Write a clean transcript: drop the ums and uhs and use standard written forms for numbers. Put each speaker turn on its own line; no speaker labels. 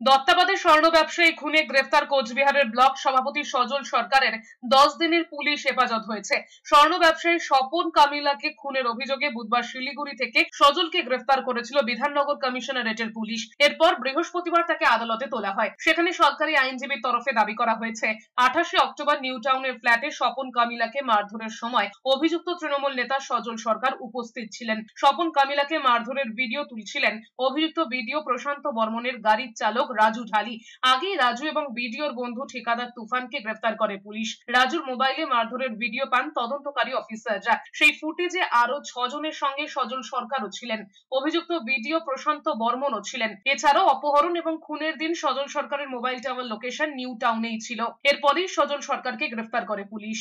দত্তাবাদের স্বর্ণ ব্যবসায়ী খুনে গ্রেফতার কোচবিহারের ব্লক সভাপতি সজল সরকারের 10 দিনের পুলিশ হেফাজত হয়েছে। স্বর্ণ ব্যবসায়ী স্বপন কামিলাকে খুনের অভিযোগে বুধবার শিলিগুড়ি থেকে সজলকে গ্রেফতার করেছিল বিধাননগর কমিশনারেটের পুলিশ। এরপর বৃহস্পতিবার তাকে আদালতে তোলা হয়। সেখানে সরকারি আইনজীবীর তরফে দাবি করা হয়েছে 28 অক্টোবর নিউ টাউনের ফ্ল্যাটে স্বপন কামিলাকে মারধরের সময় অভিযুক্ত তৃণমূল নেতা সজল সরকার উপস্থিত ছিলেন। স্বপন কামিলাকে মারধরের ভিডিও তুলছিলেন অভিযুক্ত বিডিও প্রশান্ত বর্মনের গাড়ির চালক রাজু ঢালি। আগেই রাজু এবং বিডিওর বন্ধু ঠিকাদার তুফানকে গ্রেফতার করে পুলিশ। রাজুর মোবাইলে মারধরের ভিডিও পান তদন্তকারী অফিসাররা। সেই ফুটেজে আরো 6 জনের সঙ্গে সজল সরকারও ছিলেন। অভিযুক্ত বিডিও প্রশান্ত বর্মনও ছিলেন। এছাড়াও অপহরণ এবং খুনের দিন সজল সরকারের মোবাইল টাওয়ার লোকেশন নিউ টাউনেই ছিল। এরপরেই সজল সরকারকে গ্রেফতার করে পুলিশ।